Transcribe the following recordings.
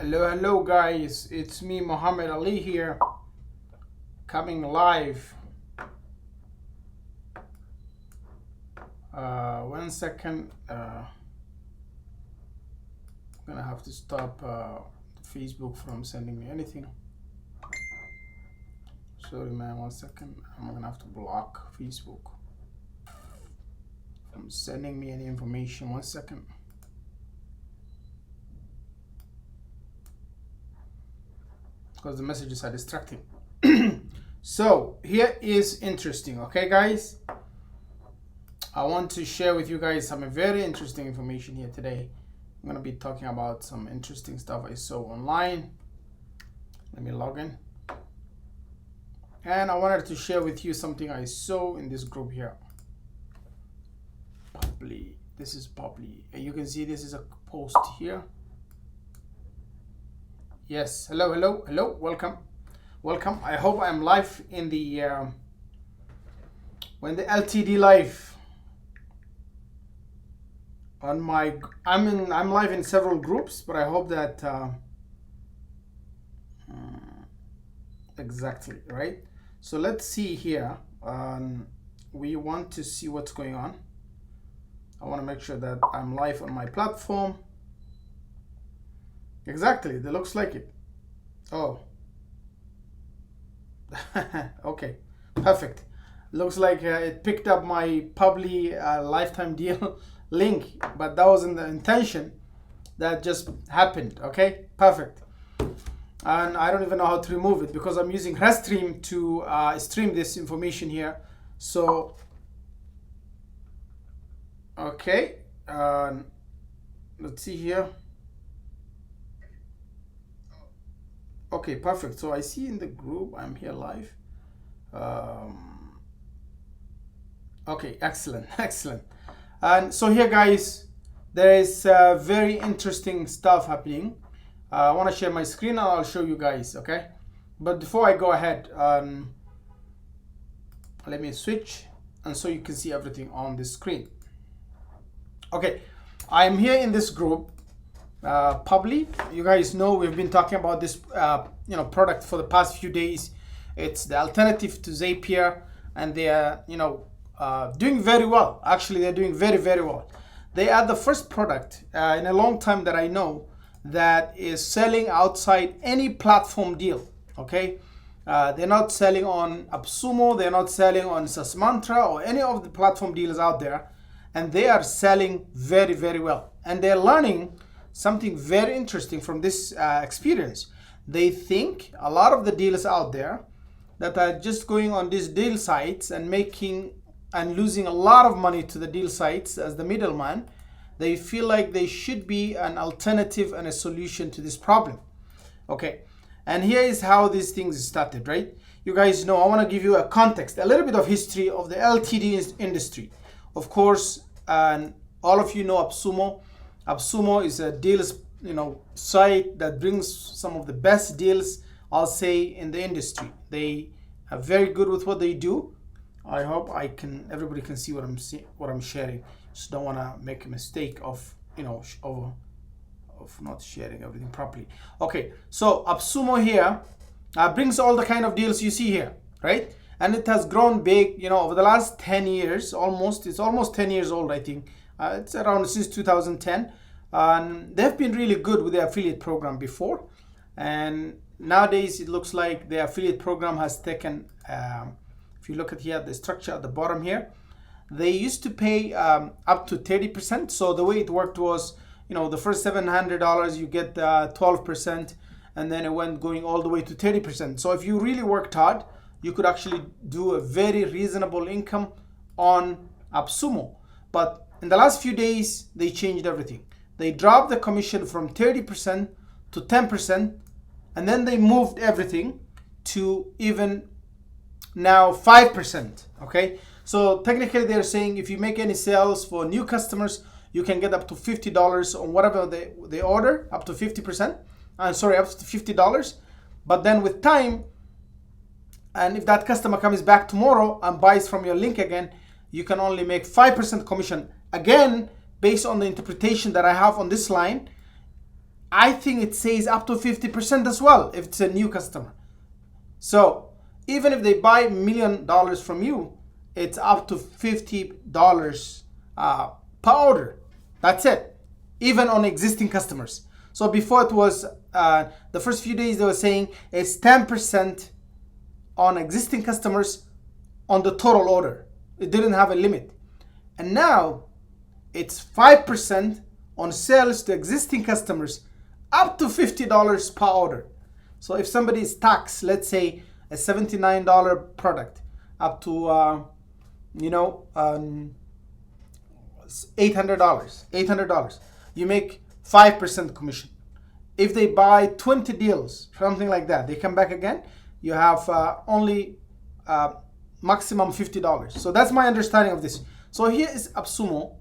Hello guys, it's me Muhammad Ali here, coming live. 1 second, I'm gonna have to stop Facebook from sending me anything. Sorry man, 1 second, I'm gonna have to block Facebook from sending me any information. 1 second. Because the messages are distracting. So here is interesting, okay guys, I want to share with you guys some very interesting information here today. I'm going to be talking about some interesting stuff I saw online. Let me log in, and I wanted to share with you something I saw in this group here. Publi, this is Publi, and you can see this is a post here. Yes, hello, welcome. I hope I'm live in the when the LTD live on my I'm live in several groups, but I hope that exactly right. So let's see here. We want to see what's going on. I want to make sure that I'm live on my platform. Exactly, that looks like it. Oh. Okay, perfect. Looks like it picked up my Publi lifetime deal link, but that wasn't the intention. That just happened. Okay, perfect. And I don't even know how to remove it because I'm using Restream to stream this information here. So, okay, let's see here. Okay, perfect. So I see in the group I'm here live. Okay, excellent. And so here guys, there is very interesting stuff happening. I want to share my screen and I'll show you guys, okay? But before I go ahead, let me switch, and so you can see everything on the screen. Okay, I'm here in this group, Publi. You guys know we've been talking about this product for the past few days. It's the alternative to Zapier, and they are doing very well. Actually, they're doing very well. They are the first product in a long time that I know that is selling outside any platform deal. Okay, they're not selling on AppSumo, they're not selling on SaaSmantra or any of the platform deals out there, and they are selling very well. And they're learning something very interesting from this experience. They think a lot of the deals out there that are just going on these deal sites and making and losing a lot of money to the deal sites as the middleman, they feel like they should be an alternative and a solution to this problem. Okay, and here is how these things started, right? You guys know, I want to give you a context, a little bit of history of the LTD industry. Of course, and all of you know AppSumo. AppSumo is a deals site that brings some of the best deals, I'll say, in the industry. They are very good with what they do. I hope everybody can see what I'm sharing. Just don't want to make a mistake of not sharing everything properly. Okay, so AppSumo here brings all the kind of deals you see here, right? And it has grown big, over the last 10 years, almost. It's almost 10 years old, I think. It's around since 2010. And they've been really good with the affiliate program before. And nowadays, it looks like the affiliate program has taken, if you look at here, the structure at the bottom here, they used to pay up to 30%. So the way it worked was, the first $700, you get 12%, and then it went going all the way to 30%. So if you really worked hard, you could actually do a very reasonable income on AppSumo. But in the last few days, they changed everything. They dropped the commission from 30% to 10%, and then they moved everything to even now 5%, okay? So technically they're saying if you make any sales for new customers, you can get up to $50 on whatever they order, up to 50%. Up to $50. But then with time, and if that customer comes back tomorrow and buys from your link again, you can only make 5% commission. Again, based on the interpretation that I have on this line, I think it says up to 50% as well if it's a new customer. So even if they buy $1 million from you, it's up to $50 per order. That's it, even on existing customers. So before it was, the first few days they were saying it's 10% on existing customers on the total order. It didn't have a limit. And now it's 5% on sales to existing customers up to $50 per order. So if somebody is taxed, let's say a $79 product up to, $800, you make 5% commission. If they buy 20 deals, something like that, they come back again, you have only maximum $50. So that's my understanding of this. So here is AppSumo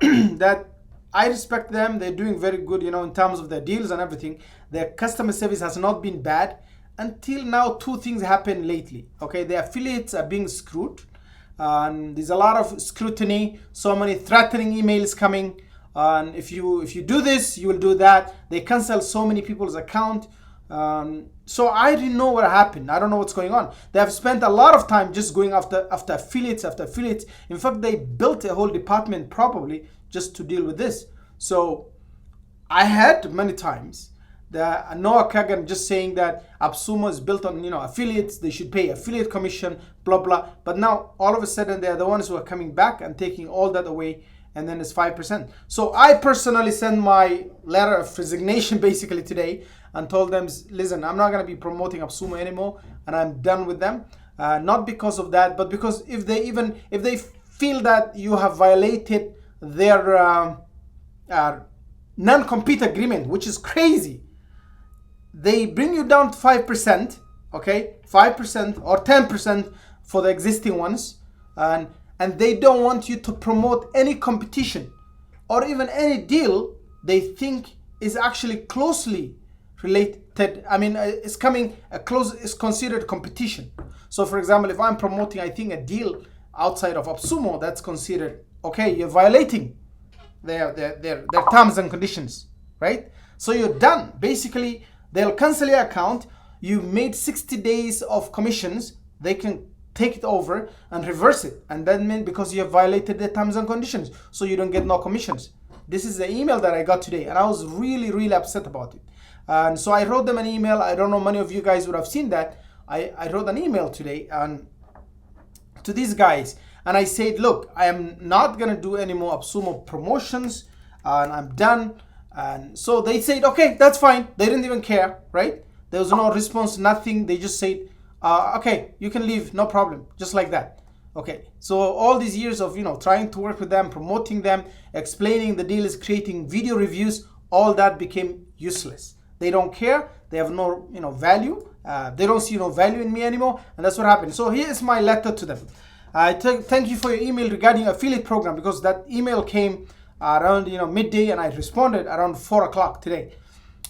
that I respect them. They're doing very good, in terms of their deals and everything. Their customer service has not been bad until now. Two things happened lately. Okay, the affiliates are being screwed. And there's a lot of scrutiny, so many threatening emails coming. And if you do this, you will do that. They cancel so many people's account. So I didn't know what happened. I don't know what's going on. They have spent a lot of time just going after affiliates after affiliates. In fact, they built a whole department probably just to deal with this. So I had many times Noah Kagan just saying that AppSumo is built on affiliates. They should pay affiliate commission, blah blah. But now all of a sudden they are the ones who are coming back and taking all that away, and then it's 5%. So I personally sent my letter of resignation basically today and told them, listen, I'm not going to be promoting AppSumo anymore, and I'm done with them. Not because of that, but because if they feel that you have violated their non-compete agreement, which is crazy, they bring you down to 5%, okay, 5% or 10% for the existing ones, and they don't want you to promote any competition or even any deal they think is actually closely related. I mean, it's considered competition. So for example, if I'm promoting, I think, a deal outside of AppSumo, that's considered, okay, you're violating their terms and conditions, right? So you're done. Basically, they'll cancel your account. You made 60 days of commissions. They can take it over and reverse it. And that means because you have violated the terms and conditions, so you don't get no commissions. This is the email that I got today, and I was really, really upset about it. And so I wrote them an email. I don't know, many of you guys would have seen that. I wrote an email today and to these guys, and I said, look, I am not going to do any more AppSumo promotions, and I'm done. And so they said, okay, that's fine. They didn't even care, right? There was no response, nothing. They just said, okay, you can leave, no problem, just like that. Okay, so all these years of trying to work with them, promoting them, explaining the deal, is creating video reviews, all that became useless. They don't care. They have no value. They don't see no value in me anymore, and that's what happened. So here is my letter to them. Thank you for your email regarding affiliate program, because that email came around midday, and I responded around 4 o'clock today.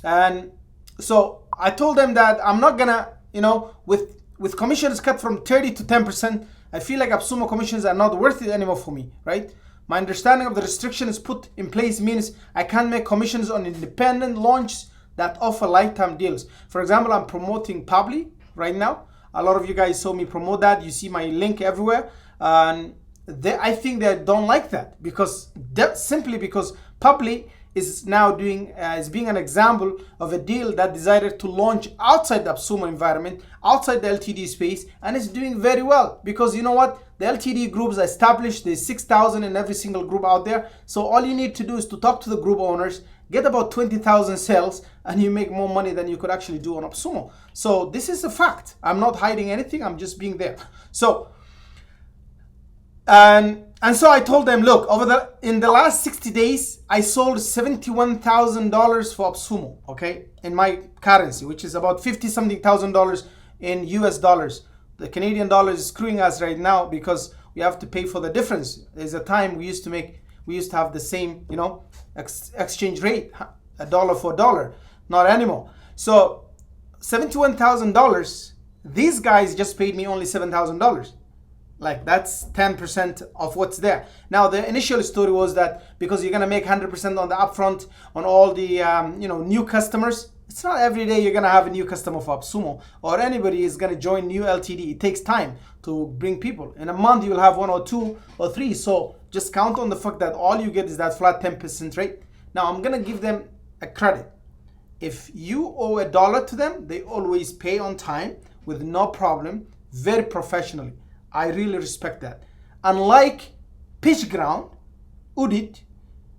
And so I told them that I'm not gonna with commissions cut from 30 to 10%, I feel like AppSumo commissions are not worth it anymore for me, right? My understanding of the restrictions put in place means I can't make commissions on independent launches that offer lifetime deals. For example, I'm promoting Pabbly right now. A lot of you guys saw me promote that. You see my link everywhere. And I think they don't like that, because simply because Pabbly is now is being an example of a deal that decided to launch outside the AppSumo environment, outside the LTD space, and it's doing very well, because you know what? The LTD groups are established. There's 6,000 in every single group out there. So all you need to do is to talk to the group owners, get about 20,000 sales, and you make more money than you could actually do on AppSumo. So this is a fact. I'm not hiding anything. I'm just being there. So and so I told them, look, in the last 60 days, I sold $71,000 for AppSumo, okay, in my currency, which is about $50-something thousand in US dollars. The Canadian dollar is screwing us right now because we have to pay for the difference. There's a time we used to have the same, exchange rate, $1 for $1, not anymore. So $71,000, these guys just paid me only $7,000. Like that's 10% of what's there. Now the initial story was that because you're gonna make 100% on the upfront on all the new customers. It's not every day you're gonna have a new customer for AppSumo, or anybody is gonna join new LTD. It takes time to bring people. In a month you'll have 1 or 2 or 3. So just count on the fact that all you get is that flat 10% rate. Now I'm gonna give them a credit. If you owe $1 to them, they always pay on time with no problem, very professionally. I really respect that. Unlike PitchGround, Udit,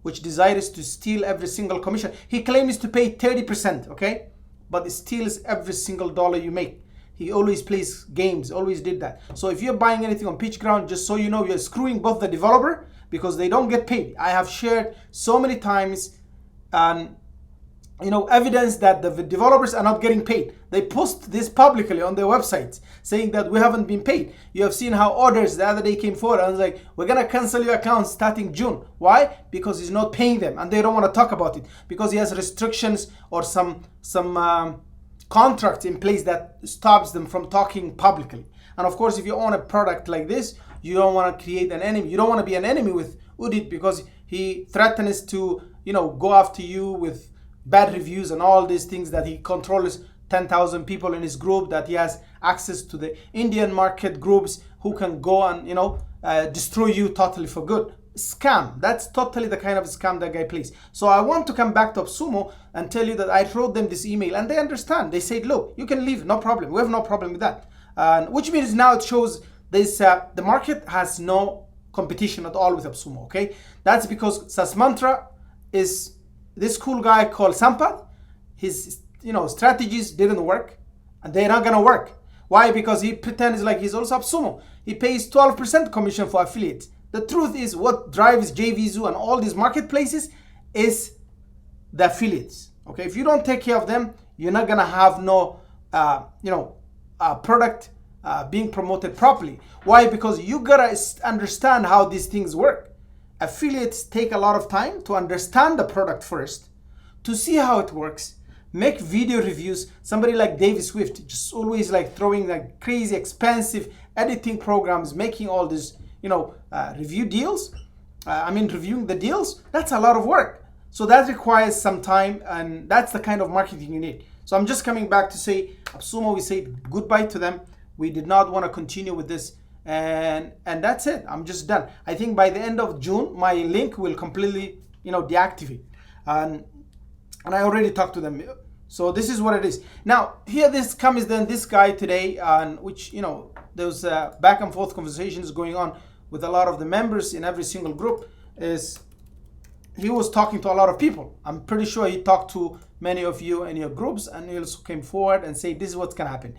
which desires to steal every single commission. He claims to pay 30%, okay? But it steals every single dollar you make. He always plays games, always did that. So if you're buying anything on PitchGround, just so you know, you're screwing both the developer because they don't get paid. I have shared so many times evidence that the developers are not getting paid. They post this publicly on their websites saying that we haven't been paid. You have seen how orders the other day came forward and was like, we're gonna cancel your account starting June. Why? Because he's not paying them and they don't want to talk about it because he has restrictions or some contracts in place that stops them from talking publicly. And of course, if you own a product like this, you don't want to create an enemy. You don't want to be an enemy with Udit because he threatens to go after you with bad reviews and all these things, that he controls 10,000 people in his group, that he has access to the Indian market groups who can go and destroy you totally for good. Scam. That's totally the kind of scam that guy plays. So I want to come back to AppSumo and tell you that I wrote them this email and they understand. They said, look, you can leave, no problem. We have no problem with that. Which means now it shows this the market has no competition at all with AppSumo, okay? That's because SaaSmantra is this cool guy called Sampath. His strategies didn't work and they're not gonna work. Why? Because he pretends like he's also AppSumo. He pays 12% commission for affiliates. The truth is what drives JVZoo and all these marketplaces is the affiliates. Okay, if you don't take care of them, you're not gonna have no product being promoted properly. Why? Because you gotta understand how these things work. Affiliates take a lot of time to understand the product first, to see how it works, make video reviews. Somebody like David Swift, just always like throwing like crazy expensive editing programs, making all these, review deals. Reviewing the deals, that's a lot of work. So that requires some time, and that's the kind of marketing you need. So I'm just coming back to say, AppSumo, we say goodbye to them. We did not want to continue with this. And that's it. I'm just done. I think by the end of June, my link will completely, deactivate. And I already talked to them. So this is what it is. Now, here this comes then this guy today, which, there's back and forth conversations going on with a lot of the members in every single group. Is he was talking to a lot of people. I'm pretty sure he talked to many of you in your groups, and he also came forward and said, this is what's gonna happen.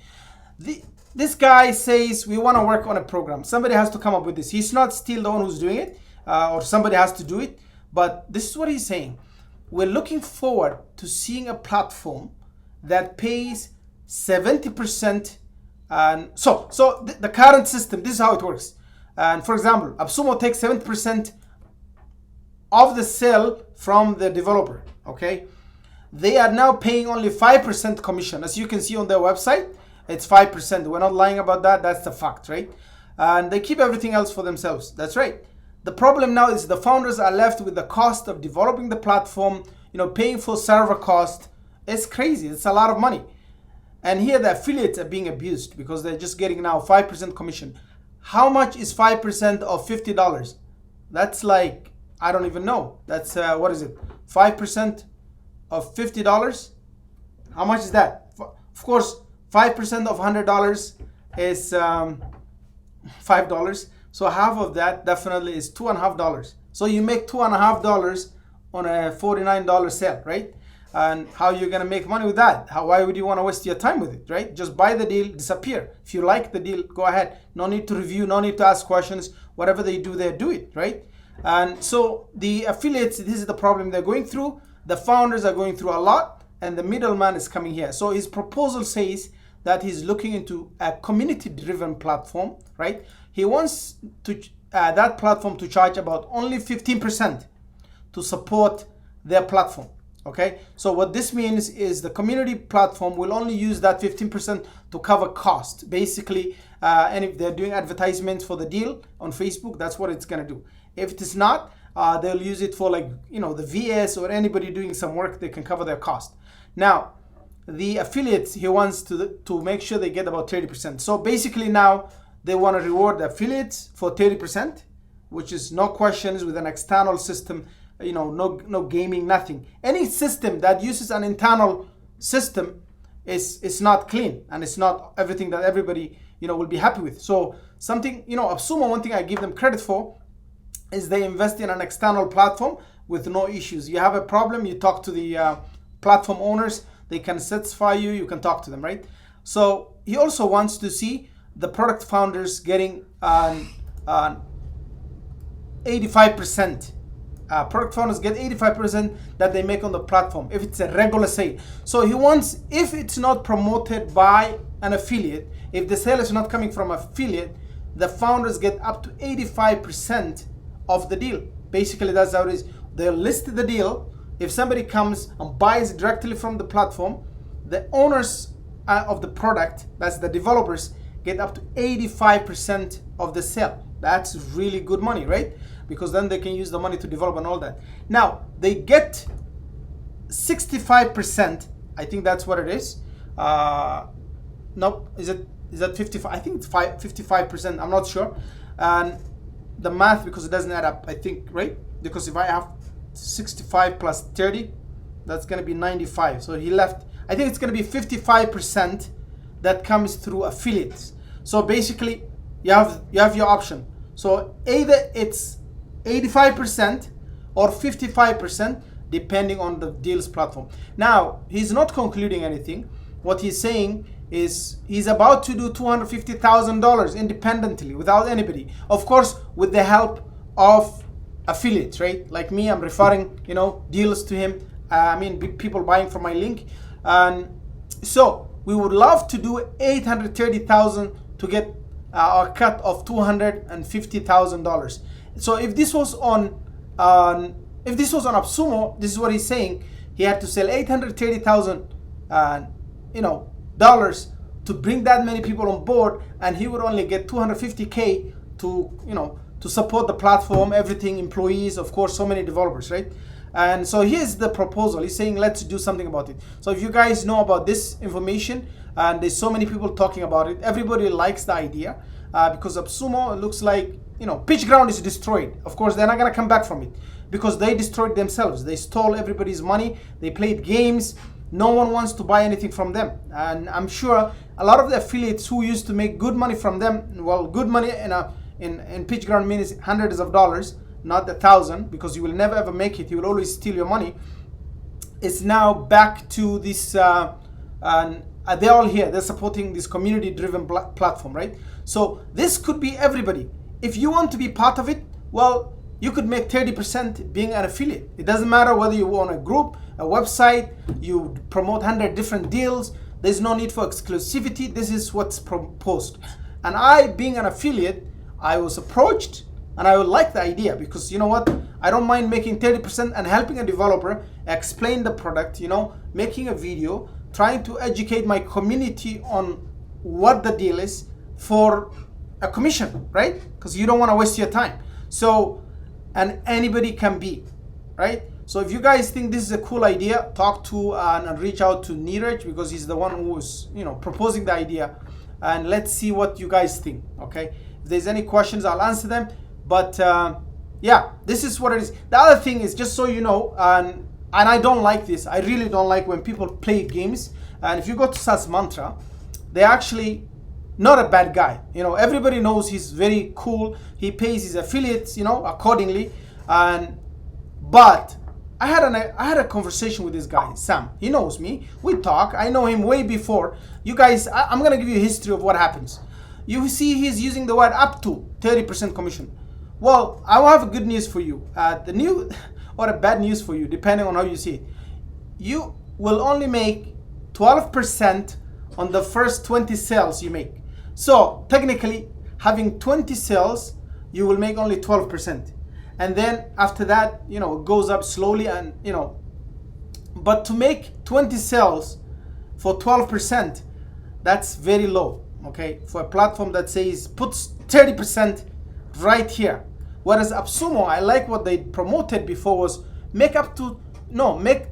This guy says we want to work on a program. Somebody has to come up with this. He's not still the one who's doing it, or somebody has to do it. But this is what he's saying. We're looking forward to seeing a platform that pays 70%. And so the current system, this is how it works. And for example, AppSumo takes 70% of the sale from the developer. Okay, they are now paying only 5% commission, as you can see on their website. It's 5%. We're not lying about that. That's the fact, right? And they keep everything else for themselves. That's right. The problem now is the founders are left with the cost of developing the platform, paying for server cost. It's crazy. It's a lot of money. And here the affiliates are being abused because they're just getting now 5% commission. How much is 5% of $50? That's like, I don't even know. That's, what is it? 5% of $50? How much is that? Of course, 5% of $100 is $5. So half of that definitely is $2.50. So you make $2.50 on a $49 sale, right? And how you're gonna make money with that? Why would you want to waste your time with it, right? Just buy the deal, disappear. If you like the deal, go ahead. No need to review, no need to ask questions. Whatever they do there, do it, right? And so the affiliates, this is the problem they're going through. The founders are going through a lot, and the middleman is coming here. So his proposal says that he's looking into a community-driven platform, right? He wants to that platform to charge about only 15% to support their platform, okay? So what this means is the community platform will only use that 15% to cover cost. Basically, and if they're doing advertisements for the deal on Facebook, that's what it's going to do. If it is not, they'll use it for, like, you know, the VS or anybody doing some work, they can cover their cost. Now, the affiliates, he wants to make sure they get about 30%. So basically now they want to reward the affiliates for 30%, which is no questions, with an external system, you know, no gaming, nothing. Any system that uses an internal system is not clean, and it's not everything that everybody, you know, will be happy with. So something, you know, AppSumo, one thing I give them credit for is they invest in an external platform with no issues. You have a problem, you talk to the platform owners, they can satisfy you, you can talk to them, right? So he also wants to see the product founders getting 85%. Product founders get 85% that they make on the platform if it's a regular sale. So he wants, if it's not promoted by an affiliate, if the sale is not coming from affiliate, the founders get up to 85% of the deal. Basically, that's how it is. They'll list the deal. If somebody comes and buys directly from the platform, the owners of the product, that's the developers, get up to 85% of the sale. That's really good money, right? Because then they can use the money to develop and all that. Now, they get 65%. I think that's what it is. Nope, is that 55? I think it's 55%. I'm not sure. And the math, because it doesn't add up, I think, right? Because if I have 65 plus 30, that's going to be 95. So he left, I think it's going to be 55% that comes through affiliates. So basically, you have your option. So either it's 85% or 55%, depending on the deals platform. Now, he's not concluding anything. What he's saying is he's about to do $250,000 independently without anybody. Of course, with the help of affiliates, right? Like me, I'm referring, you know, deals to him. I mean, people buying from my link. And so we would love to do 830,000 to get a cut of $250,000. So if this was on AppSumo, this is what he's saying. He had to sell 830,000, dollars to bring that many people on board, and he would only get 250K to support the platform, everything, employees, of course, so many developers, right? And so here's the proposal. He's saying, let's do something about it. So if you guys know about this information, and there's so many people talking about it, everybody likes the idea, because AppSumo looks like, Pitch Ground is destroyed. Of course, they're not gonna come back from it because they destroyed themselves. They stole everybody's money. They played games. No one wants to buy anything from them. And I'm sure a lot of the affiliates who used to make good money from them, well, good money in Pitch Ground means hundreds of dollars, not 1,000, because you will never ever make it. You will always steal your money. It's now back to this, and they're all here. They're supporting this community-driven platform, right? So this could be everybody. If you want to be part of it, well, you could make 30% being an affiliate. It doesn't matter whether you own a group, a website, you promote 100 different deals. There's no need for exclusivity. This is what's proposed. And I, being an affiliate, I was approached and I would like the idea because you know what? I don't mind making 30% and helping a developer explain the product, making a video, trying to educate my community on what the deal is for a commission, right? Because you don't want to waste your time. So, and anybody can be, right? So if you guys think this is a cool idea, talk to and reach out to Neeraj because he's the one who is, proposing the idea. And let's see what you guys think, okay? If there's any questions, I'll answer them. But yeah, this is what it is. The other thing is, just so you know, and I don't like this. I really don't like when people play games. And if you go to SaaS Mantra, they're actually not a bad guy. Everybody knows he's very cool. He pays his affiliates, accordingly. But I had a conversation with this guy, Sam. He knows me. We talk. I know him way before. You guys, I'm gonna give you a history of what happens. You see, he's using the word up to 30% commission. Well, I will have a good news for you. Or a bad news for you, depending on how you see it. You will only make 12% on the first 20 sales you make. So technically, having 20 sales, you will make only 12%. And then after that, it goes up slowly and, but to make 20 sales for 12%, that's very low, okay, for a platform that says puts 30% right here. Whereas AppSumo, I like what they promoted before was make up to, no, make,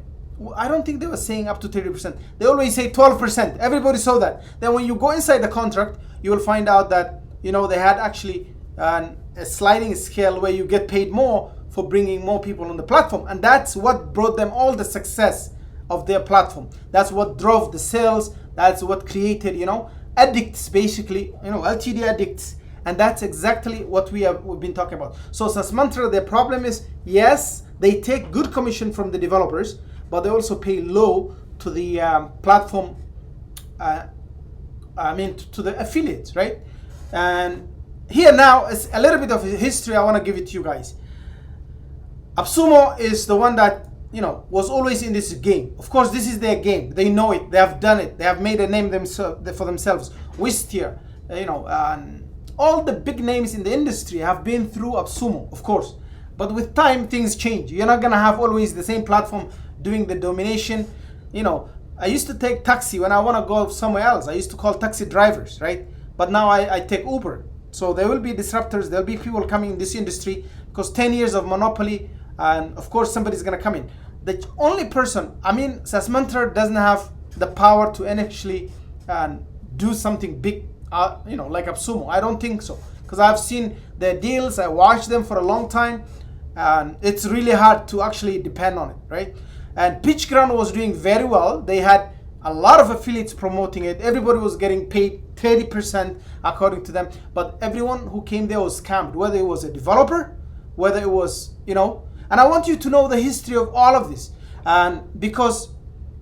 I don't think they were saying up to 30%. They always say 12%. Everybody saw that. Then when you go inside the contract, you will find out that, you know, they had actually a sliding scale where you get paid more for bringing more people on the platform. And that's what brought them all the success of their platform. That's what drove the sales. That's what created, you know, addicts, basically, you know, LTD addicts. And that's exactly what we've been talking about. So SaaSmantra, their problem is, yes, they take good commission from the developers, but they also pay low to the platform, to the affiliates, right? And here now is a little bit of history I want to give it to you guys. AppSumo is the one that, you know, was always in this game. Of course, this is their game. They know it. They have done it. They have made a name for themselves. Wistia, you know, all the big names in the industry have been through AppSumo, of course. But with time, things change. You're not gonna have always the same platform doing the domination. You know, I used to take taxi when I want to go somewhere else. I used to call taxi drivers, right? But now I take Uber. So there will be disruptors. There'll be people coming in this industry because 10 years of monopoly, and of course somebody's gonna come in. The only person, SaaSmantra doesn't have the power to actually do something big, you know, like AppSumo. I don't think so, because I've seen their deals. I watched them for a long time, and it's really hard to actually depend on it, right? And PitchGround was doing very well. They had a lot of affiliates promoting it. Everybody was getting paid 30% according to them, but everyone who came there was scammed, whether it was a developer, whether it was, you know. And I want you to know the history of all of this, and because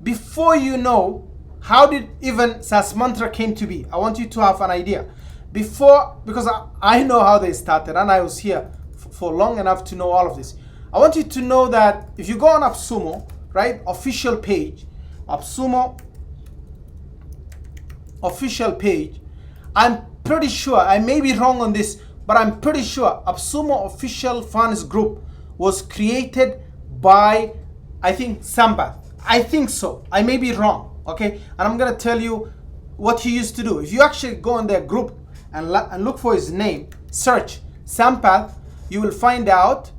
before you know how did even SaaSmantra came to be, I want you to have an idea. Because I know how they started, and I was here for long enough to know all of this. I want you to know that if you go on AppSumo, right, official page, AppSumo official page, I'm pretty sure, I may be wrong on this, but I'm pretty sure AppSumo official fans group was created by, I think, Sampath. I think so. I may be wrong, okay? And I'm gonna tell you what he used to do. If you actually go in their group and look for his name, search Sampath, you will find out,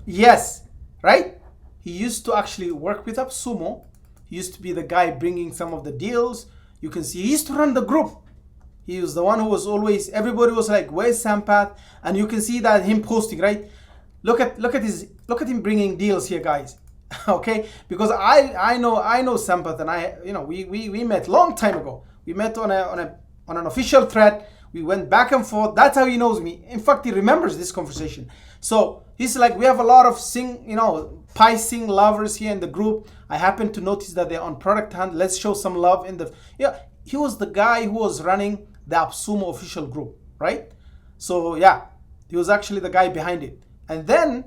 yes, right? He used to actually work with AppSumo. He used to be the guy bringing some of the deals. You can see he used to run the group. He was the one who was always, everybody was like, where's Sampath? And you can see that him posting, right? Look at him bringing deals here, guys. Okay, because I know Sampath, and we met long time ago. We met on an official thread. We went back and forth. That's how he knows me. In fact, he remembers this conversation. So he's like, we have a lot of PySing lovers here in the group. I happen to notice that they're on Product Hunt. Let's show some love in the, yeah. He was the guy who was running the AppSumo official group, right? So yeah, he was actually the guy behind it. And then,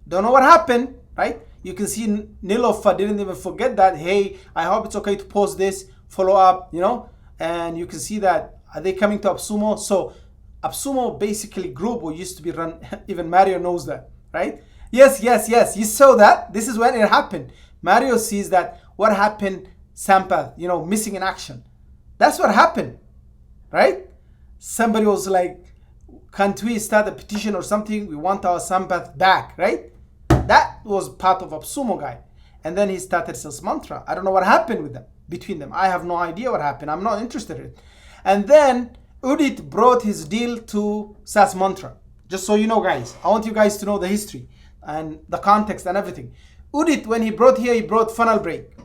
don't know what happened, right? You can see Nilofa didn't even forget that, hey, I hope it's okay to post this, follow up, you know? And you can see that, are they coming to AppSumo? So AppSumo basically group who used to be run, even Mario knows that, right? Yes, you saw that. This is when it happened. Mario sees that what happened, Sampath, you know, missing in action. That's what happened, right? Somebody was like, can't we start a petition or something? We want our Sampath back, right? That was part of AppSumo guy. And then he started SaaSmantra. I don't know what happened between them. I have no idea what happened. I'm not interested in it. And then Udit brought his deal to SaaSmantra. Just so you know, guys, I want you guys to know the history and the context and everything. Udit, when he brought here, he brought Funnel Break.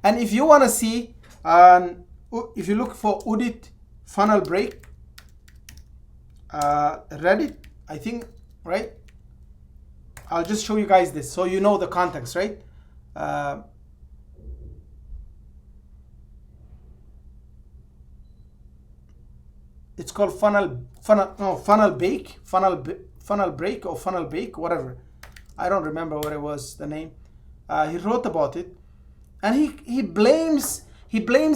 And if you want to see, if you look for Udit Funnel Break, Reddit, I think, right? I'll just show you guys this so you know the context, right? It's called Funnel Break, or Funnel Bake, whatever. I don't remember what it was, the name. He wrote about it, and he blames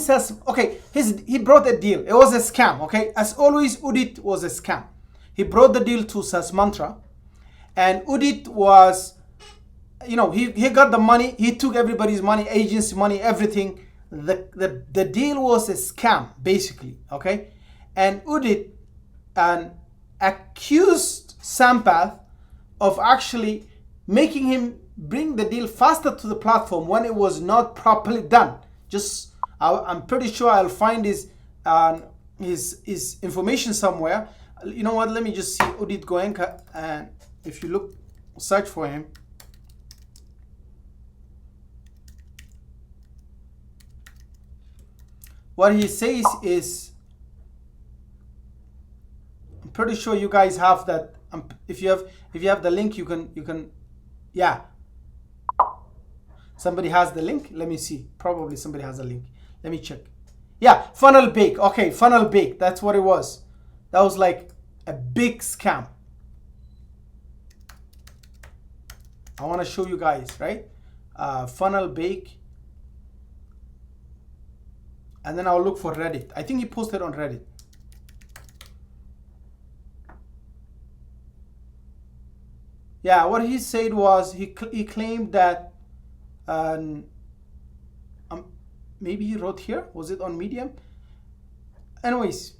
us. Okay, he brought a deal. It was a scam. Okay, as always, Udit was a scam. He brought the deal to SaaSmantra, and Udit was, you know, he got the money. He took everybody's money, agency money, everything. the deal was a scam, basically, okay? And Udit accused Sampath of actually making him bring the deal faster to the platform when it was not properly done. I'm pretty sure I'll find his information somewhere. You know what? Let me just see Udit Goenka, and if you search for him. What he says is, I'm pretty sure you guys have that. If you have the link, you can, yeah. Somebody has the link. Let me see. Probably somebody has a link. Let me check. Yeah, Funnel Bake. Okay, Funnel Bake. That's what it was. That was like a big scam. I want to show you guys, right? Funnel Bake. And then I'll look for Reddit. I think he posted on Reddit. Yeah, what he said was he claimed that maybe he wrote here. Was it on Medium? Anyways,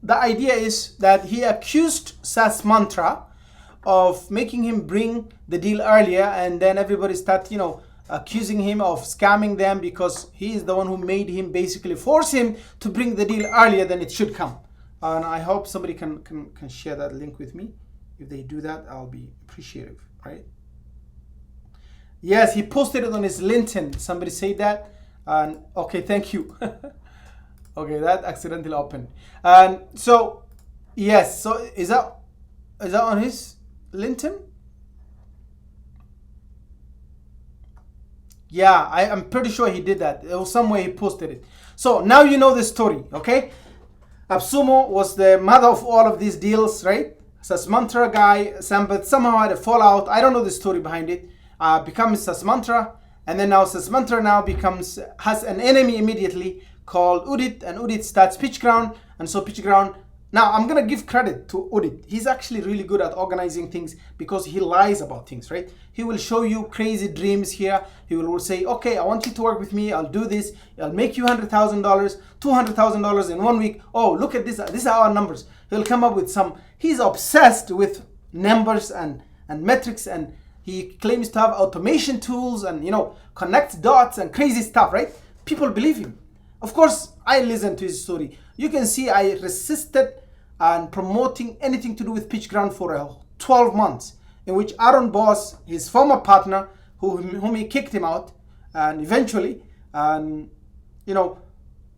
the idea is that he accused SaaS Mantra of making him bring the deal earlier, and then everybody start, accusing him of scamming them because he is the one who made him basically force him to bring the deal earlier than it should come. And I hope somebody can share that link with me. If they do that, I'll be appreciative, right? Yes, he posted it on his LinkedIn. Somebody said that. And okay, thank you. Okay, that accidentally opened. And so, yes, so is that on his LinkedIn? Yeah, I'm pretty sure he did that. It was somewhere he posted it. So now you know the story, okay? AppSumo was the mother of all of these deals, right? SaaS Mantra guy, Sampath somehow had a fallout. I don't know the story behind it. Becomes SaaS Mantra, and then now SaaS Mantra has an enemy immediately called Udit, and Udit starts PitchGround, and so PitchGround. Now I'm gonna give credit to Udit. He's actually really good at organizing things because he lies about things, right? He will show you crazy dreams here. He will say, okay, I want you to work with me. I'll do this. I'll make you $100,000, $200,000 in 1 week. Oh, look at this. These are our numbers. He'll come up with some. He's obsessed with numbers and metrics, and he claims to have automation tools and connect dots and crazy stuff, right? People believe him. Of course, I listened to his story. You can see I resisted and promoting anything to do with PitchGround for 12 months, in which Aaron Boss, his former partner, whom he kicked him out, and eventually,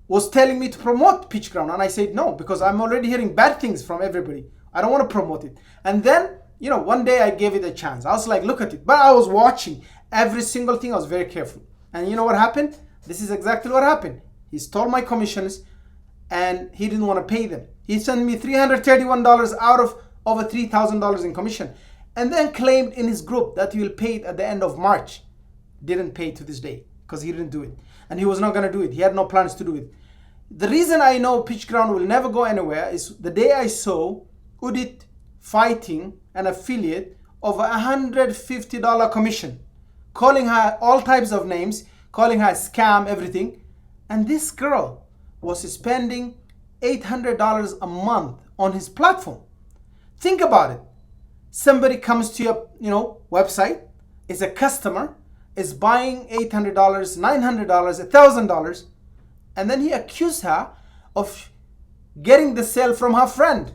was telling me to promote PitchGround, and I said no, because I'm already hearing bad things from everybody. I don't want to promote it. And then, one day I gave it a chance. I was like, look at it. But I was watching every single thing. I was very careful. And you know what happened? This is exactly what happened. He stole my commissions, and he didn't want to pay them. He sent me $331 out of over $3,000 in commission, and then claimed in his group that he will pay it at the end of March. Didn't pay to this day because he didn't do it, and he was not going to do it. He had no plans to do it. The reason I know PitchGround will never go anywhere is the day I saw Udit fighting an affiliate over $150 commission, calling her all types of names, calling her scam, everything. And this girl was spending $800 a month on his platform. Think about it. Somebody comes to your website, is a customer, is buying $800, $900, $1,000, and then he accused her of getting the sale from her friend,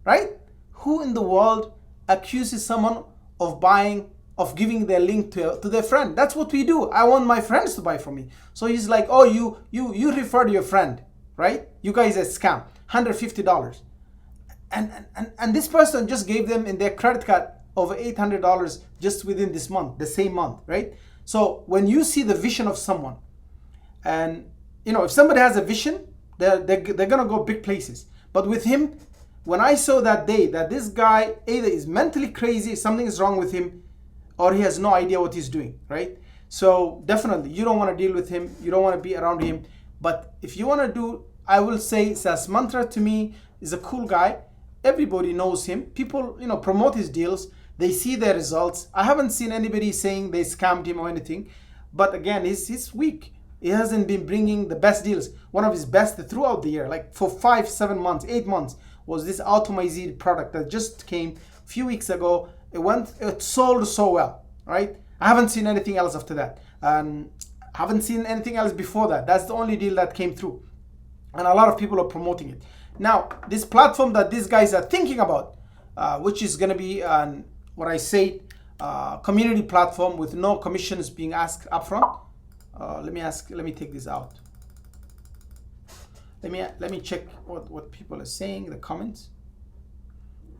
right? Who in the world accuses someone of giving their link to their friend? That's what we do. I want my friends to buy from me. So he's like, oh, you referred your friend, right? You guys are scam, $150. And this person just gave them in their credit card over $800 just within this month, the same month, right? So when you see the vision of someone, and if somebody has a vision, they're gonna go big places. But with him, when I saw that day that this guy either is mentally crazy, something is wrong with him, or he has no idea what he's doing, right? So definitely, you don't want to deal with him. You don't want to be around him. But if you want to do, I will say SaaS Mantra to me is a cool guy. Everybody knows him. People, promote his deals. They see their results. I haven't seen anybody saying they scammed him or anything. But again, he's weak. He hasn't been bringing the best deals. One of his best throughout the year, like for 5, 7 months, 8 months, was this Automized product that just came a few weeks ago. It sold so well, right? I haven't seen anything else after that. And haven't seen anything else before that. That's the only deal that came through. And a lot of people are promoting it. Now, this platform that these guys are thinking about, which is going to be what I say, community platform with no commissions being asked upfront. Let me take this out. Let me check what people are saying, the comments.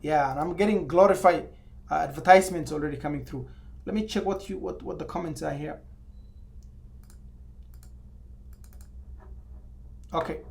Yeah, and I'm getting glorified advertisements already coming through. Let me check what the comments are here. Okay.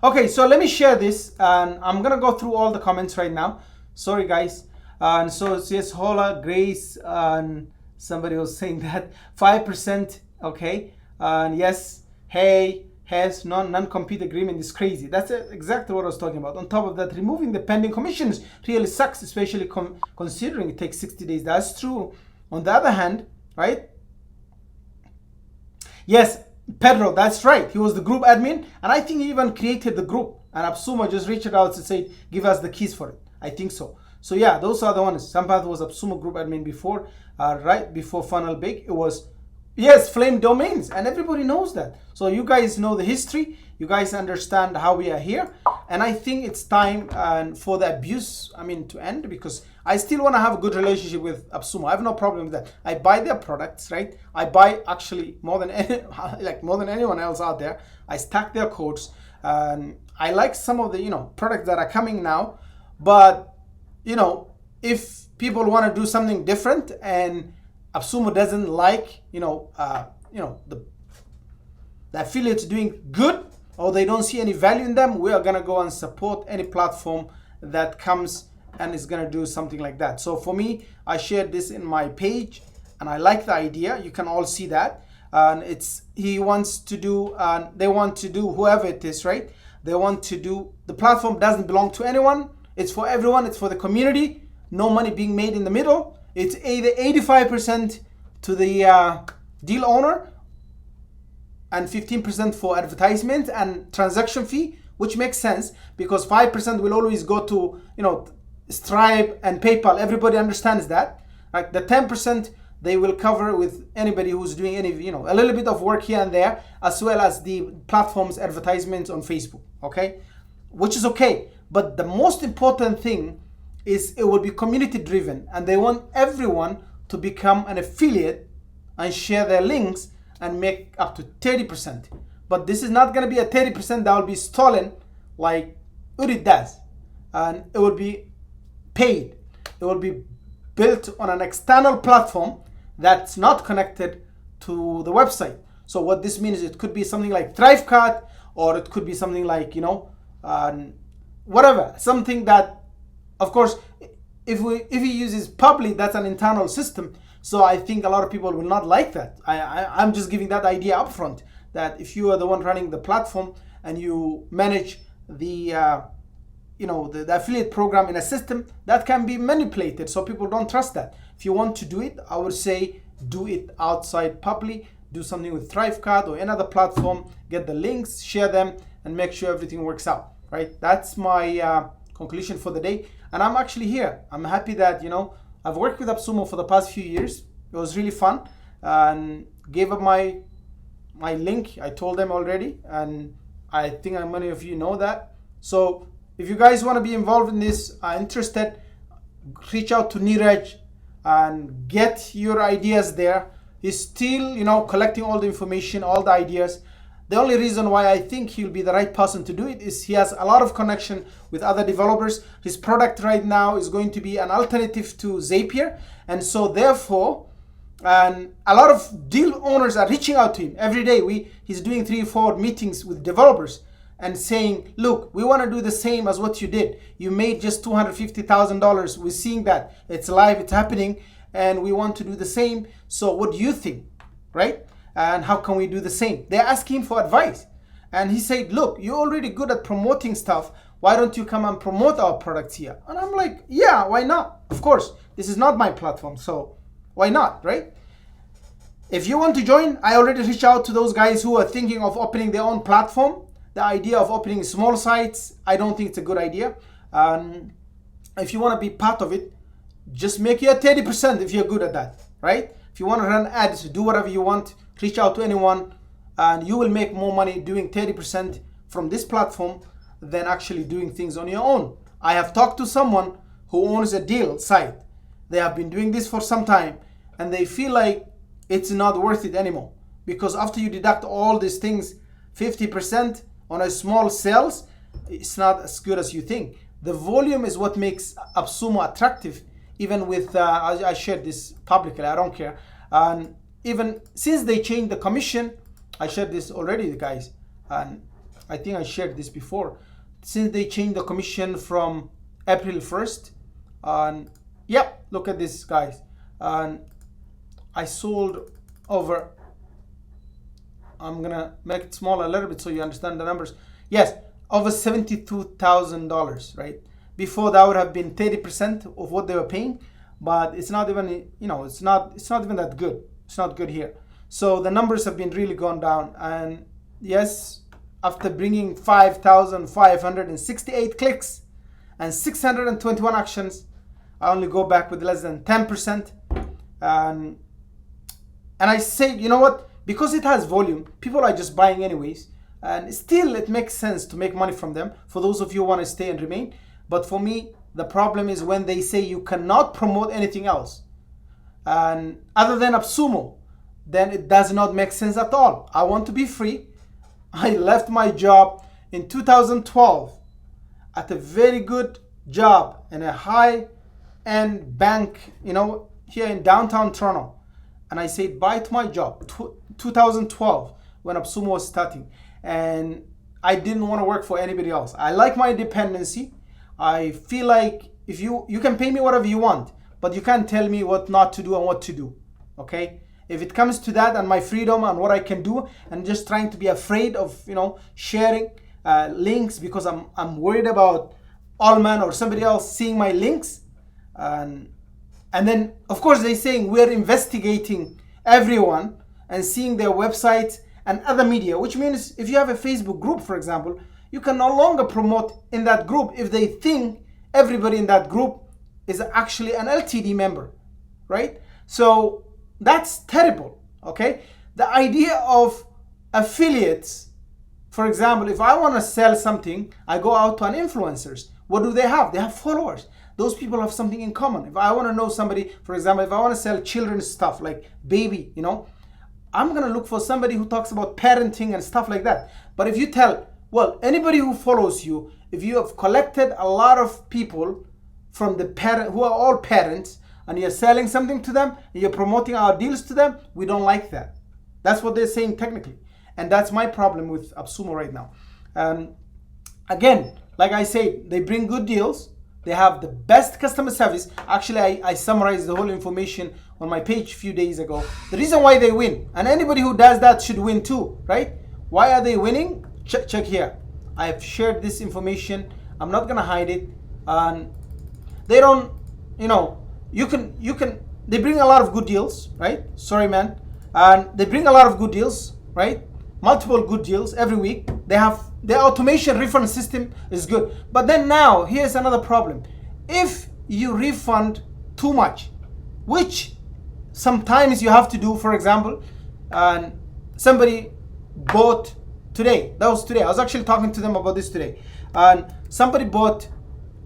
Okay, so let me share this, and I'm gonna go through all the comments right now. Sorry guys. And so it says Hola, Grace, and somebody was saying that 5%. Okay, and yes, hey, has non-compete agreement is crazy. That's exactly what I was talking about. On top of that, removing the pending commissions really sucks, especially considering it takes 60 days. That's true. On the other hand, right? Yes, Pedro, that's right. He was the group admin, and I think he even created the group. And AppSumo just reached out to say, give us the keys for it. I think so. So yeah, those are the ones. Sampath was AppSumo group admin before, right before Funnel Big. It was, yes, Flame Domains, and everybody knows that. So you guys know the history. You guys understand how we are here. And I think it's time for the abuse, to end, because I still want to have a good relationship with AppSumo. I have no problem with that. I buy their products, right? I buy actually more than anyone else out there. I stack their codes. I like some of the products that are coming now, but if people want to do something different and AppSumo doesn't like the affiliates doing good, or they don't see any value in them, we are gonna go and support any platform that comes and is gonna do something like that. So for me, I shared this in my page, and I like the idea. You can all see that, and he wants to do, they want to do, whoever it is, right? They want to do. The platform doesn't belong to anyone. It's for everyone. It's for the community. No money being made in the middle. It's either 85% to the deal owner, and 15% for advertisement and transaction fee, which makes sense because 5% will always go to Stripe and PayPal. Everybody understands that. Like the 10% they will cover with anybody who's doing any a little bit of work here and there, as well as the platform's advertisements on Facebook. Okay, which is okay. But the most important thing is it will be community driven, and they want everyone to become an affiliate and share their links and make up to 30%. But this is not going to be a 30% that will be stolen like Udit does. And it will be paid. It will be built on an external platform that's not connected to the website. So what this means is it could be something like Thrivecart, or it could be something like, whatever. Something that, of course, if he uses Publi, that's an internal system. So I think a lot of people will not like that. I'm just giving that idea up front, that if you are the one running the platform and you manage the the affiliate program in a system, that can be manipulated. So people don't trust that. If you want to do it, I would say do it outside Publi. Do something with Thrivecart or another platform. Get the links, share them, and make sure everything works out. Right? That's my conclusion for the day. And I'm actually here. I'm happy that I've worked with AppSumo for the past few years. It was really fun, and gave up my link. I told them already, and I think many of you know that. So if you guys want to be involved in this, are interested, reach out to Neeraj and get your ideas there. He's still, collecting all the information, all the ideas. The only reason why I think he'll be the right person to do it is he has a lot of connection with other developers. His product right now is going to be an alternative to Zapier. And so therefore, a lot of deal owners are reaching out to him every day. He's doing 3-4 meetings with developers and saying, look, we want to do the same as what you did. You made just $250,000. We're seeing that. It's live, it's happening, and we want to do the same. So what do you think, right? And how can we do the same? They're asking him for advice. And he said, look, you're already good at promoting stuff. Why don't you come and promote our products here? And I'm like, yeah, why not? Of course, this is not my platform. So Why not, right? If you want to join, I already reached out to those guys who are thinking of opening their own platform. The idea of opening small sites, I don't think it's a good idea. If you want to be part of it, just make your 30% if you're good at that, right? If you want to run ads, do whatever you want, reach out to anyone, and you will make more money doing 30% from this platform than actually doing things on your own. I have talked to someone who owns a deal site. They have been doing this for some time, and they feel like it's not worth it anymore, because after you deduct all these things, 50% on a small sales, it's not as good as you think. The volume is what makes AppSumo attractive, even with, I shared this publicly, I don't care. And even since they changed the commission, I shared this already, guys, and I think I shared this before. Since they changed the commission from April 1st, and yep, look at this, guys. And I sold over, I'm gonna make it smaller a little bit so you understand the numbers. Yes, over $72,000, right? Before that would have been 30% of what they were paying, but it's not even, you know, it's not even that good. It's not good here. So the numbers have been really gone down. And yes, after bringing 5,568 clicks and 621 actions, I only go back with less than 10%. And I say, you know what? Because it has volume, people are just buying anyways. And still, it makes sense to make money from them for those of you who want to stay and remain. But for me, the problem is when they say you cannot promote anything else. And other than AppSumo, then it does not make sense at all. I want to be free. I left my job in 2012 at a very good job in a high-end bank, you know, here in downtown Toronto. And I said bye to my job, 2012, when AppSumo was starting. And I didn't want to work for anybody else. I like my independency. I feel like if you can pay me whatever you want, but you can't tell me what not to do and what to do, okay? If it comes to that and my freedom and what I can do, and just trying to be afraid of, you know, sharing links because I'm worried about Allman or somebody else seeing my links, and then of course they're saying we're investigating everyone and seeing their websites and other media, which means if you have a Facebook group, for example, you can no longer promote in that group if they think everybody in that group is actually an LTD member, right? So that's terrible, okay? The idea of affiliates, for example, if I want to sell something, I go out to an influencers. What do they have? They have followers. Those people have something in common. If I want to know somebody, for example, if I want to sell children's stuff like baby, you know, I'm going to look for somebody who talks about parenting and stuff like that. But if you tell, well, anybody who follows you, if you have collected a lot of people from the parent who are all parents and you're selling something to them and you're promoting our deals to them, we don't like that. That's what they're saying technically. And that's my problem with AppSumo right now. Again, like I said, they bring good deals. They have the best customer service. Actually, I summarized the whole information on my page a few days ago. The reason why they win, and anybody who does that should win too, right? Why are they winning? Check here. I have shared this information. I'm not gonna hide it. And they don't, you know, they bring a lot of good deals, right? Sorry, man. And they bring a lot of good deals, right? Multiple good deals every week. They have their automation refund system is good. But then now, here's another problem. If you refund too much, which sometimes you have to do, for example, and somebody bought today, that was today, I was actually talking to them about this today, and somebody bought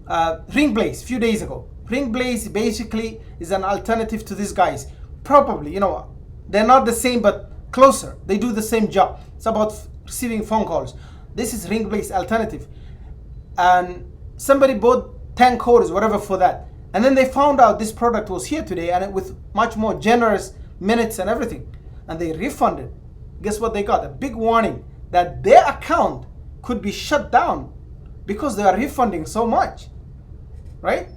Ringblaze a few days ago. Ringblaze basically is an alternative to these guys. Probably, you know, they're not the same, but closer. They do the same job. It's about receiving phone calls. This is Ringblaze alternative. And somebody bought 10 quarters, whatever, for that. And then they found out this product was here today and with much more generous minutes and everything. And they refunded. Guess what they got? A big warning that their account could be shut down because they are refunding so much, right?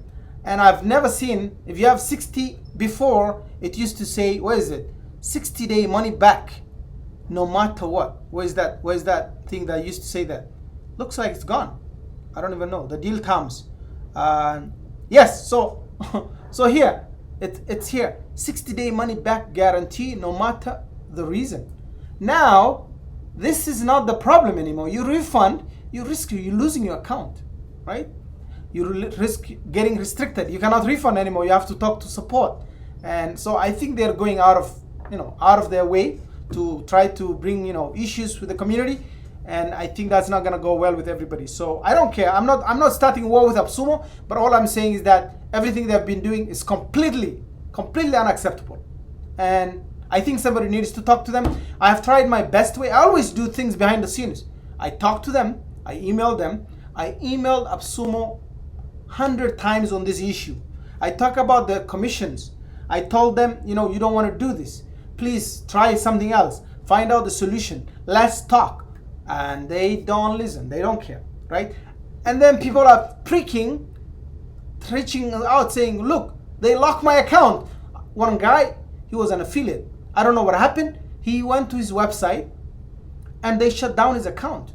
And I've never seen, if you have 60 before, it used to say, what is it? 60-day money back, no matter what. Where's that thing that used to say that? Looks like it's gone. I don't even know. The deal terms. Yes, so here, It's here, 60-day money back guarantee, no matter the reason. Now, this is not the problem anymore. You refund, you risk you losing your account, right? You risk getting restricted. You cannot refund anymore. You have to talk to support. And so I think they're going out of their way to try to bring, issues with the community. And I think that's not gonna go well with everybody. So I don't care. I'm not starting war with AppSumo, but all I'm saying is that everything they've been doing is completely unacceptable. And I think somebody needs to talk to them. I have tried my best way. I always do things behind the scenes. I talk to them, I email them. I emailed AppSumo 100 times on this issue. I talk about the commissions. I told them, you don't want to do this. Please try something else. Find out the solution. Let's talk. And they don't listen. They don't care, right? And then people are reaching out saying, look, they locked my account. One guy, he was an affiliate. I don't know what happened. He went to his website and they shut down his account.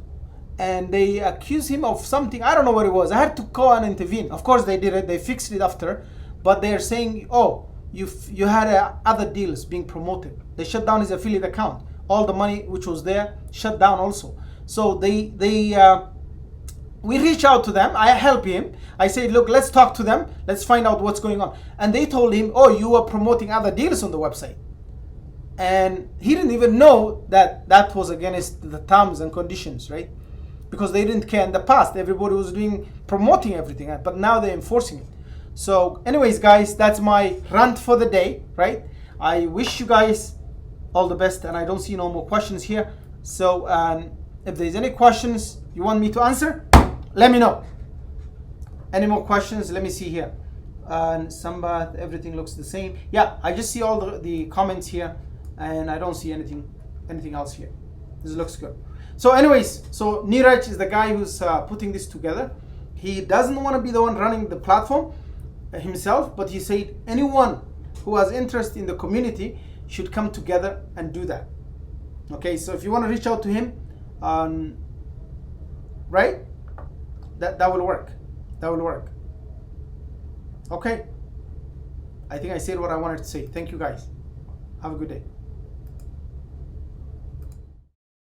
And they accused him of something. I don't know what it was. I had to call and intervene. Of course they did it. They fixed it after. But they're saying, oh, you had other deals being promoted. They shut down his affiliate account. All the money which was there shut down also. So we reach out to them. I help him. I say, look, let's talk to them. Let's find out what's going on. And they told him, oh, you were promoting other deals on the website. And he didn't even know that was against the terms and conditions, right? Because they didn't care in the past. Everybody was promoting everything, but now they're enforcing it. So anyways, guys, that's my rant for the day, right? I wish you guys all the best, and I don't see no more questions here. So if there's any questions you want me to answer, let me know. Any more questions? Let me see here. And Sambath, everything looks the same. Yeah, I just see all the comments here, and I don't see anything else here. This looks good. So anyways, so Neeraj is the guy who's putting this together. He doesn't want to be the one running the platform himself, but he said anyone who has interest in the community should come together and do that. Okay, so if you want to reach out to him, right, that will work. That will work. Okay, I think I said what I wanted to say. Thank you guys. Have a good day.